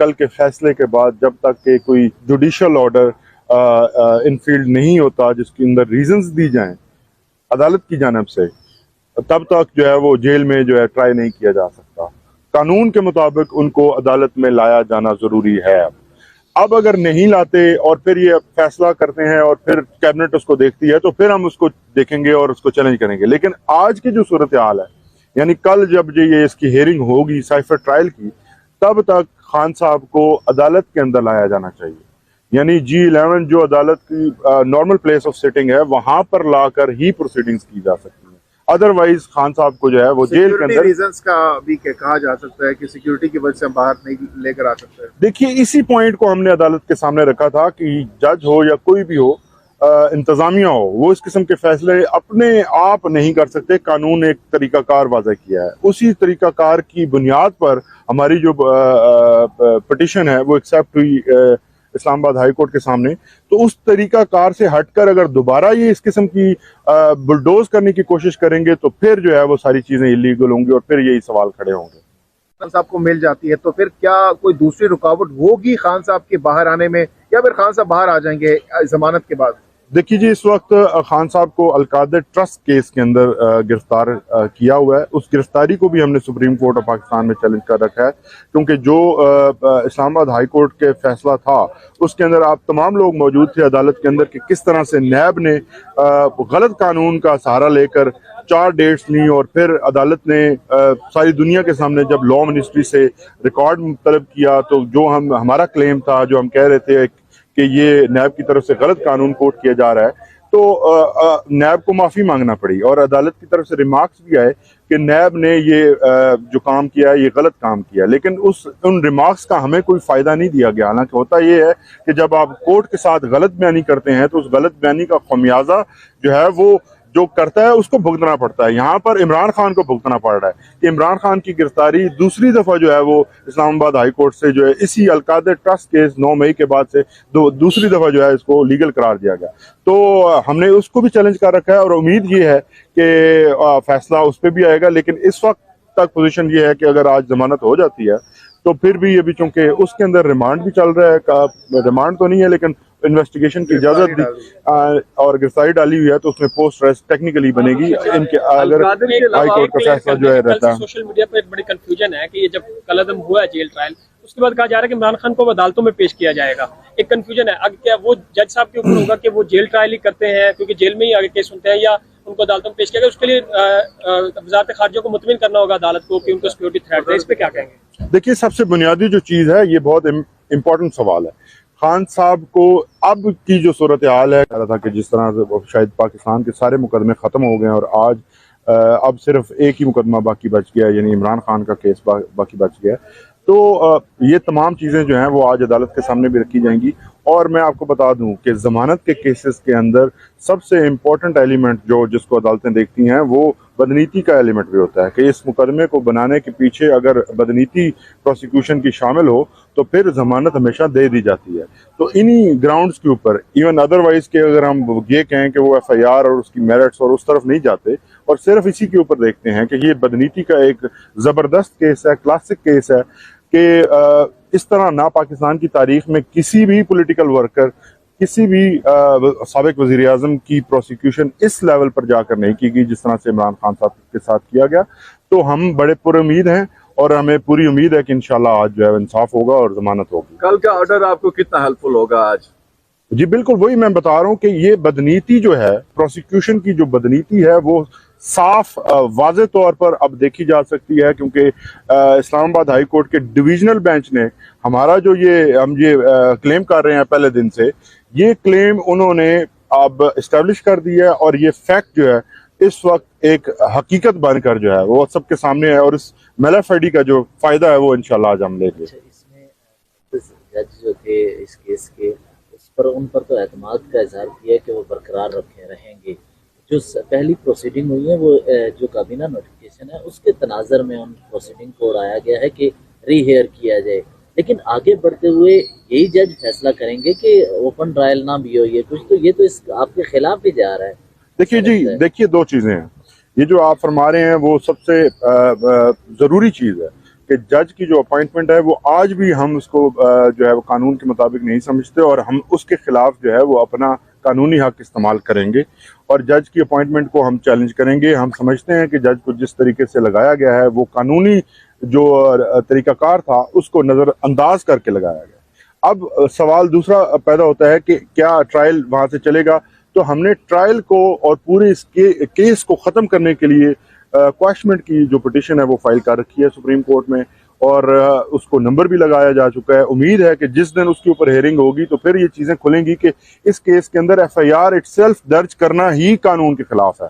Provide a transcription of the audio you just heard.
कल के फैसले के बाद जब तक के कोई जुडिशल ऑर्डर इनफील्ड नहीं होता जिसके अंदर रीजंस दी जाएं अदालत की जानिब से, तब तक जो है वो जेल में जो है ट्राई नहीं किया जा सकता। कानून के मुताबिक उनको अदालत में लाया जाना जरूरी है। अब अगर नहीं लाते और फिर ये फैसला करते हैं और फिर कैबिनेट उसको देखती है तो फिर हम उसको देखेंगे और उसको चैलेंज करेंगे। लेकिन आज की जो सूरत हाल है, यानी कल जब ये इसकी हेयरिंग होगी साइफर ट्रायल की, तब तक खान साहब को अदालत के अंदर लाया जाना चाहिए। यानी G11 जो अदालत की नॉर्मल प्लेस ऑफ सिटिंग है वहां पर लाकर ही प्रोसीडिंग्स की जा सकती है। अदरवाइज खान साहब को जो है वो जेल के अंदर रीजंस का भी कहा जा सकता है कि सिक्योरिटी की वजह से हम बाहर नहीं लेकर आ सकते। देखिए, इसी पॉइंट को हमने अदालत के सामने रखा था कि जज हो या कोई भी हो, इंतजामिया हो, वो इस किस्म के फैसले अपने आप नहीं कर सकते। कानून एक तरीकाकार वाज़ह किया है, उसी तरीकाकार की बुनियाद पर हमारी जो पिटिशन है वो एक्सेप्ट हुई इस्लामाबाद हाई कोर्ट के सामने। तो उस तरीकाकार से हटकर अगर दोबारा ये इस किस्म की बुलडोज करने की कोशिश करेंगे तो फिर जो है वो सारी चीजें इलीगल होंगी और फिर यही सवाल खड़े होंगे। खान साहब को मिल जाती है तो फिर क्या कोई दूसरी रुकावट होगी खान साहब के बाहर आने में, या फिर खान साहब बाहर आ जाएंगे जमानत के बाद? देखिए जी, इस वक्त खान साहब को अलकादर ट्रस्ट केस के अंदर गिरफ्तार किया हुआ है। उस गिरफ्तारी को भी हमने सुप्रीम कोर्ट ऑफ पाकिस्तान में चैलेंज कर रखा है, क्योंकि जो इस्लामाबाद हाई कोर्ट के फैसला था उसके अंदर आप तमाम लोग मौजूद थे अदालत के अंदर कि किस तरह से नैब ने गलत कानून का सहारा लेकर 4 डेट्स ली और फिर अदालत ने सारी दुनिया के सामने जब लॉ मिनिस्ट्री से रिकॉर्ड तलब किया तो जो हमारा क्लेम था, जो हम कह रहे थे कि ये नैब की तरफ से गलत कानून कोट किया जा रहा है, तो नैब को माफ़ी मांगना पड़ी और अदालत की तरफ से रिमार्क्स भी आए कि नैब ने ये जो काम किया है ये गलत काम किया। लेकिन उन रिमार्क्स का हमें कोई फ़ायदा नहीं दिया गया। हालांकि होता ये है कि जब आप कोर्ट के साथ गलत बयानी करते हैं तो उस गलत बयानी का खमियाजा जो है वो जो करता है उसको भुगतना पड़ता है। यहाँ पर इमरान खान को भुगतना पड़ रहा है कि इमरान खान की गिरफ्तारी दूसरी दफा जो है वो इस्लामाबाद हाई कोर्ट से जो है इसी अलकादर ट्रस्ट केस 9 मई के बाद से दूसरी दफा जो है इसको लीगल करार दिया गया। तो हमने उसको भी चैलेंज कर रखा है और उम्मीद ये है कि फैसला उस पर भी आएगा। लेकिन इस वक्त तक पोजीशन ये है कि अगर आज जमानत हो जाती है तो फिर भी ये भी, चूंकि उसके अंदर रिमांड भी चल रहा है, रिमांड तो नहीं है लेकिन इन्वेस्टिगेशन की इजाजत दी और गिरफ्तारी डाली हुई है, तो उसमें पोस्ट अरेस्ट टेक्निकली बनेगी। इनके अगर हाई कोर्ट का फैसला जो है रहता है। सोशल मीडिया पर एक बड़ी कंफ्यूजन है कि ये जब कलअदम हुआ जेल ट्रायल उसके बाद कहा जा रहा है कि इमरान खान को अदालतों में पेश किया जाएगा। एक कंफ्यूजन है, अब क्या वो जज साहब के ऊपर होगा कि वो जेल ट्रायल ही करते हैं क्योंकि जेल में ही आगे केस सुनते हैं, या उनको अदालतों में पेश किया गया? उसके लिए वजारत खारजा को मुतमिन करना होगा अदालत को कि उनको सिक्योरिटी थ्रेट है। इस पे क्या कहेंगे? देखिए, सबसे बुनियादी जो चीज़ है, ये बहुत इम्पोर्टेंट सवाल है। खान साहब को अब की जो सूरत हाल है, कह रहा था कि जिस तरह शायद पाकिस्तान के सारे मुकदमे ख़त्म हो गए और आज अब सिर्फ एक ही मुकदमा बाकी बच गया, यानी इमरान खान का केस बाकी बच गया। तो ये तमाम चीज़ें जो हैं वो आज अदालत के सामने भी रखी जाएंगी। और मैं आपको बता दूं कि ज़मानत के केसेस के अंदर सबसे इम्पोर्टेंट एलिमेंट जिसको अदालतें देखती हैं वो बदनीति का एलिमेंट भी होता है कि इस मुकदमे को बनाने के पीछे अगर बदनीति प्रोसिक्यूशन की शामिल हो तो फिर जमानत हमेशा दे दी जाती है। तो इन्हीं ग्राउंड्स के ऊपर, इवन अदरवाइज के अगर हम ये कहें कि वो FIR और उसकी मेरिट्स और उस तरफ नहीं जाते और सिर्फ इसी के ऊपर देखते हैं कि ये बदनीति का एक ज़बरदस्त केस है, क्लासिक केस है कि इस तरह ना पाकिस्तान की तारीख में किसी भी पॉलिटिकल वर्कर, किसी भी साबिक वज़ीर आज़म की प्रोसिक्यूशन इस लेवल पर जाकर नहीं की गई जिस तरह से इमरान खान साहब के साथ किया गया। तो हम बड़े पुरुम्मीद हैं और हमें पूरी उम्मीद है कि इंशाल्लाह आज जो है इंसाफ होगा और जमानत होगी। कल का ऑर्डर आपको कितना हेल्पफुल होगा आज? जी बिल्कुल, वही मैं बता रहा हूँ कि ये बदनीति जो है, प्रोसिक्यूशन की जो बदनीति है वो साफ वाज़े तौर पर अब देखी जा सकती है, क्योंकि इस्लामाबाद हाई कोर्ट के डिविजनल बेंच ने हमारा जो हम क्लेम कर रहे हैं पहले दिन से, ये क्लेम उन्होंने अब इस्टेब्लिश कर दिया है और ये फैक्ट जो है इस वक्त एक हकीकत बनकर जो है वो सबके सामने है और इस मेलाफेडी का जो फायदा है वो इंशाल्लाह आज हम लेंगे। इसमें जज जो थे इस केस के, उन पर तो एतमाद का इजहार किया कि वो बरकरार रहेंगे। जो पहली प्रोसीडिंग हुई है वो जो काबीना नोटिफिकेशन है उसके तनाजर में उन प्रोसीडिंग को उड़ाया गया है कि रीहेयर किया जाए, लेकिन आगे बढ़ते हुए यही जज फैसला करेंगे कि ओपन ट्रायल ना भी हो। ये कुछ तो ये तो इस आपके खिलाफ ही जा रहा है। देखिए जी, देखिए 2 चीज़ें हैं। ये जो आप फरमा रहे हैं वो सबसे ज़रूरी चीज़ है कि जज की जो अपॉइंटमेंट है वो आज भी हम उसको जो है वो कानून के मुताबिक नहीं समझते और हम उसके खिलाफ जो है वो अपना कानूनी हक इस्तेमाल करेंगे और जज की अपॉइंटमेंट को हम चैलेंज करेंगे। हम समझते हैं कि जज को जिस तरीके से लगाया गया है वो कानूनी जो तरीकाकार था उसको नज़रअंदाज करके लगाया गया। अब सवाल दूसरा पैदा होता है कि क्या ट्रायल वहाँ से चलेगा। तो हमने ट्रायल को और पूरे इस केस को ख़त्म करने के लिए क्वैशमेंट की जो पिटिशन है वो फाइल कर रखी है सुप्रीम कोर्ट में और उसको नंबर भी लगाया जा चुका है। उम्मीद है कि जिस दिन उसके ऊपर हेयरिंग होगी तो फिर ये चीज़ें खुलेंगी कि इस केस के अंदर FIR इटसेल्फ दर्ज करना ही कानून के खिलाफ है।